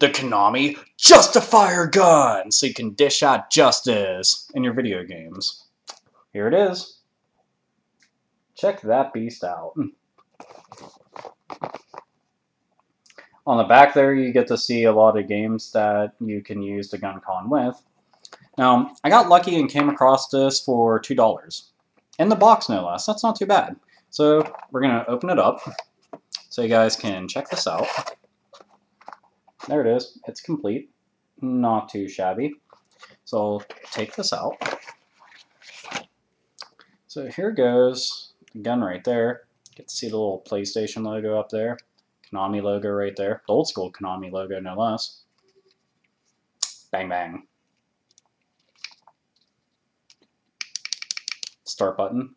the Konami Justifier gun, so you can dish out justice in your video games. Here it is. Check that beast out. On the back there, you get to see a lot of games that you can use the Guncon with. Now, I got lucky and came across this for $2. In the box, no less. That's not too bad. So, we're going to open it up so you guys can check this out. There it is. It's complete. Not too shabby. So, I'll take this out. So, here goes the gun right there. Get to see the little PlayStation logo up there. Konami logo right there. The old school Konami logo, no less. Bang, bang. Start button.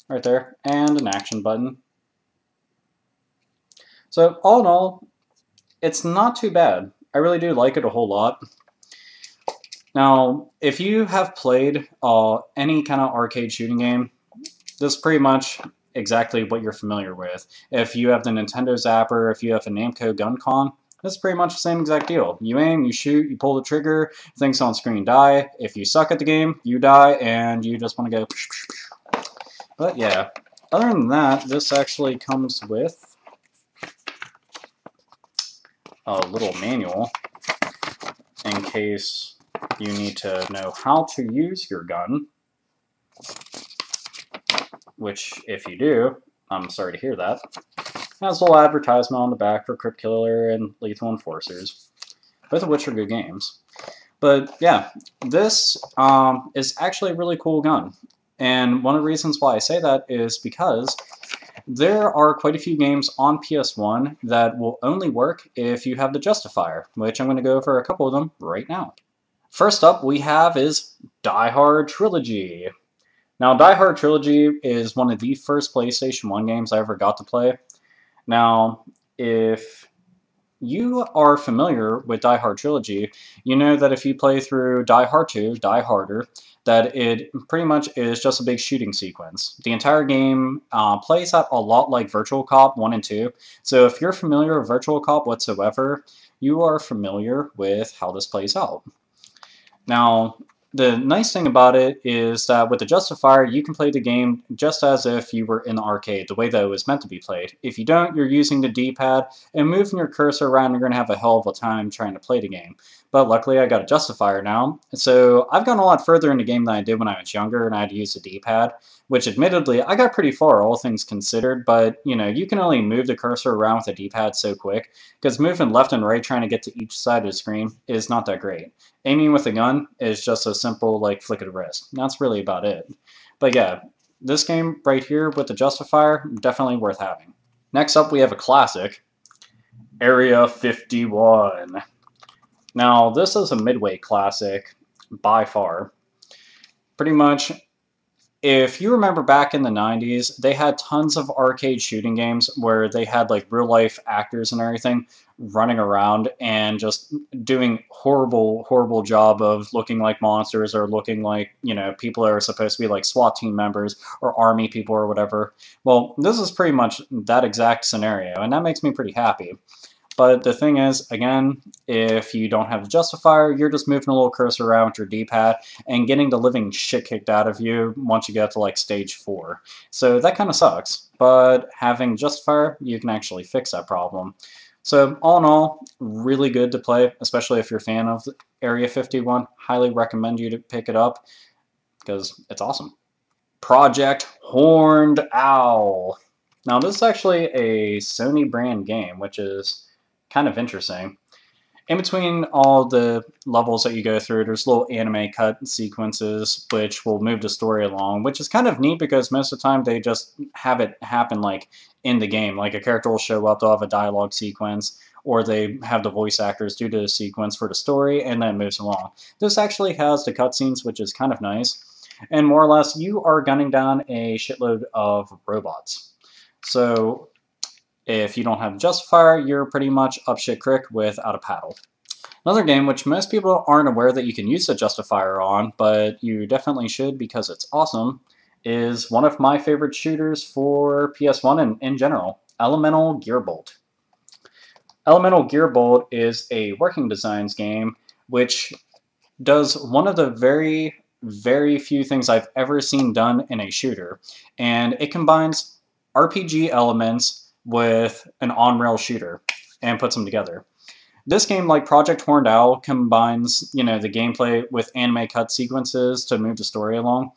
Right there. And an action button. So, all in all, it's not too bad. I really do like it a whole lot. Now, if you have played any kind of arcade shooting game, this is pretty much exactly what you're familiar with. If you have the Nintendo Zapper, if you have a Namco Guncon, it's pretty much the same exact deal. You aim, you shoot, you pull the trigger, things on screen die. If you suck at the game, you die, and you just want to go. But yeah, other than that, this actually comes with a little manual in case you need to know how to use your gun. Which, if you do, I'm sorry to hear that. Has a little advertisement on the back for Crypt Killer and Lethal Enforcers, both of which are good games. But yeah, this is actually a really cool gun. And one of the reasons why I say that is because there are quite a few games on PS1 that will only work if you have the Justifier, which I'm going to go over a couple of them right now. First up we have is Hard Trilogy. Now, Hard Trilogy is one of the first PlayStation 1 games I ever got to play. Now, if you are familiar with Hard Trilogy, you know that if you play through Die Hard 2, Die Harder, that it pretty much is just a big shooting sequence. The entire game plays out a lot like Virtual Cop 1 and 2, so if you're familiar with Virtual Cop whatsoever, you are familiar with how this plays out. Now, the nice thing about it is that with the Justifier, you can play the game just as if you were in the arcade, the way that it was meant to be played. If you don't, you're using the D-pad, and moving your cursor around, you're going to have a hell of a time trying to play the game. But luckily, I got a Justifier now, so I've gone a lot further in the game than I did when I was younger, and I had to use the D-pad, which admittedly, I got pretty far, all things considered, but, you know, you can only move the cursor around with the D-pad so quick, because moving left and right trying to get to each side of the screen is not that great. Aiming with a gun is just a simple, like, flick of the wrist. That's really about it. But yeah, this game right here with the Justifier, definitely worth having. Next up, we have a classic, Area 51. Now, this is a midway classic, by far. Pretty much, if you remember back in the 90s, they had tons of arcade shooting games where they had, like, real-life actors and everything running around and just doing horrible job of looking like monsters or looking like, you know, people that are supposed to be like SWAT team members or army people or whatever. Well, this is pretty much that exact scenario, and that makes me pretty happy. But the thing is, again, if you don't have the Justifier, you're just moving a little cursor around with your D-pad and getting the living shit kicked out of you once you get to like stage 4. So that kind of sucks, but having Justifier, you can actually fix that problem. So all in all, really good to play, especially if you're a fan of Area 51. Highly recommend you to pick it up because it's awesome. Project Horned Owl. Now this is actually a Sony brand game, which is kind of interesting. In between all the levels that you go through, there's little anime cut sequences which will move the story along, which is kind of neat because most of the time they just have it happen like in the game. Like a character will show up, they'll have a dialogue sequence, or they have the voice actors do the sequence for the story, and then it moves along. This actually has the cutscenes, which is kind of nice. And more or less, you are gunning down a shitload of robots. So if you don't have a Justifier, you're pretty much up shit creek without a paddle. Another game which most people aren't aware that you can use the Justifier on, but you definitely should because it's awesome, is one of my favorite shooters for PS1 and in general, Elemental Gearbolt. Elemental Gearbolt is a working designs game which does one of the very few things I've ever seen done in a shooter. And it combines RPG elements with an on-rail shooter and puts them together. This game, like Project Horned Owl, combines, the gameplay with anime cut sequences to move the story along.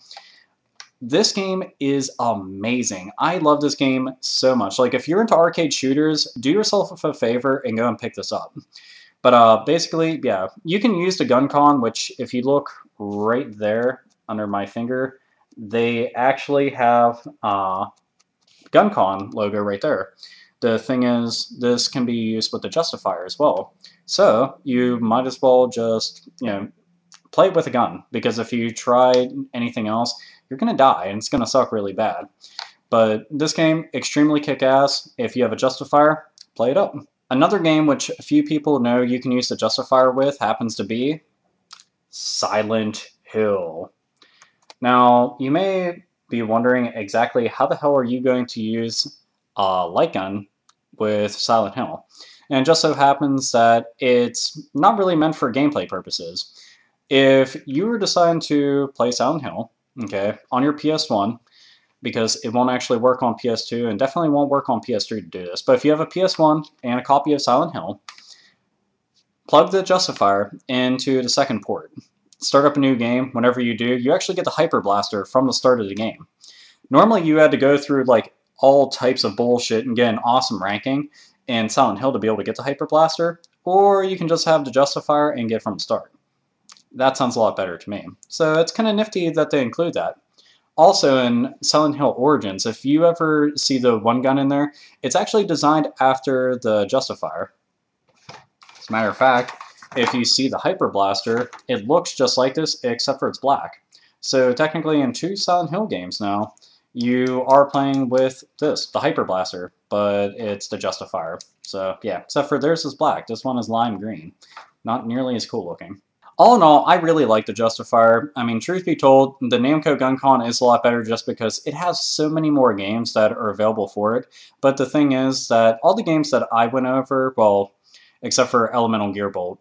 This game is amazing. I love this game so much. Like, if you're into arcade shooters, do yourself a favor and go and pick this up. But basically, yeah, you can use the Guncon, which if you look right there under my finger, they actually have Guncon logo right there. The thing is, this can be used with the Justifier as well. So you might as well just, play it with a gun, because if you try anything else, you're going to die, and it's going to suck really bad. But this game, extremely kick-ass. If you have a Justifier, play it up. Another game which a few people know you can use the Justifier with happens to be Silent Hill. Now, you may be wondering exactly how the hell are you going to use a light gun with Silent Hill. And it just so happens that it's not really meant for gameplay purposes. If you were deciding to play Silent Hill, okay, on your PS1, because it won't actually work on PS2 and definitely won't work on PS3 to do this, but if you have a PS1 and a copy of Silent Hill, plug the Justifier into the second port. Start up a new game. Whenever you do, you actually get the Hyper Blaster from the start of the game. Normally you had to go through like all types of bullshit and get an awesome ranking in Silent Hill to be able to get the Hyper Blaster, or you can just have the Justifier and get it from the start. That sounds a lot better to me. So it's kind of nifty that they include that. Also in Silent Hill Origins, if you ever see the one gun in there, it's actually designed after the Justifier. As a matter of fact, if you see the Hyper Blaster, it looks just like this, except for it's black. So technically in 2 Silent Hill games now, you are playing with this, the Hyper Blaster, but it's the Justifier. So yeah, except for theirs is black, this one is lime green. Not nearly as cool looking. All in all, I really like the Justifier. I mean, truth be told, the Namco Guncon is a lot better just because it has so many more games that are available for it. But the thing is that all the games that I went over, well, except for Elemental Gearbolt,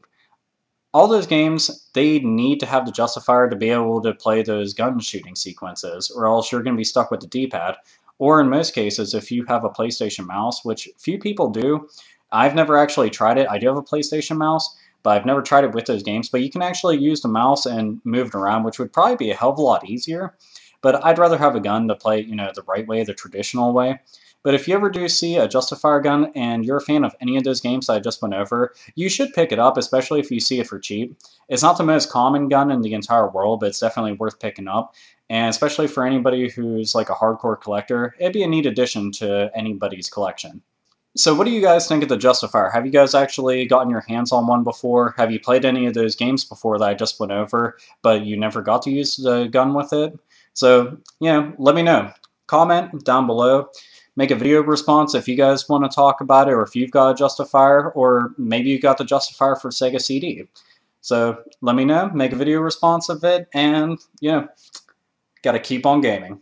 all those games, they need to have the Justifier to be able to play those gun shooting sequences, or else you're going to be stuck with the D-pad. Or in most cases, if you have a PlayStation mouse, which few people do, I've never actually tried it. I do have a PlayStation mouse, but I've never tried it with those games. But you can actually use the mouse and move it around, which would probably be a hell of a lot easier. But I'd rather have a gun to play, the right way, the traditional way. But if you ever do see a Justifier gun and you're a fan of any of those games that I just went over, you should pick it up, especially if you see it for cheap. It's not the most common gun in the entire world, but it's definitely worth picking up. And especially for anybody who's like a hardcore collector, it'd be a neat addition to anybody's collection. So what do you guys think of the Justifier? Have you guys actually gotten your hands on one before? Have you played any of those games before that I just went over, but you never got to use the gun with it? So, let me know. Comment down below. Make a video response if you guys want to talk about it, or if you've got a Justifier, or maybe you got the Justifier for Sega CD. So let me know, make a video response of it, and, gotta keep on gaming.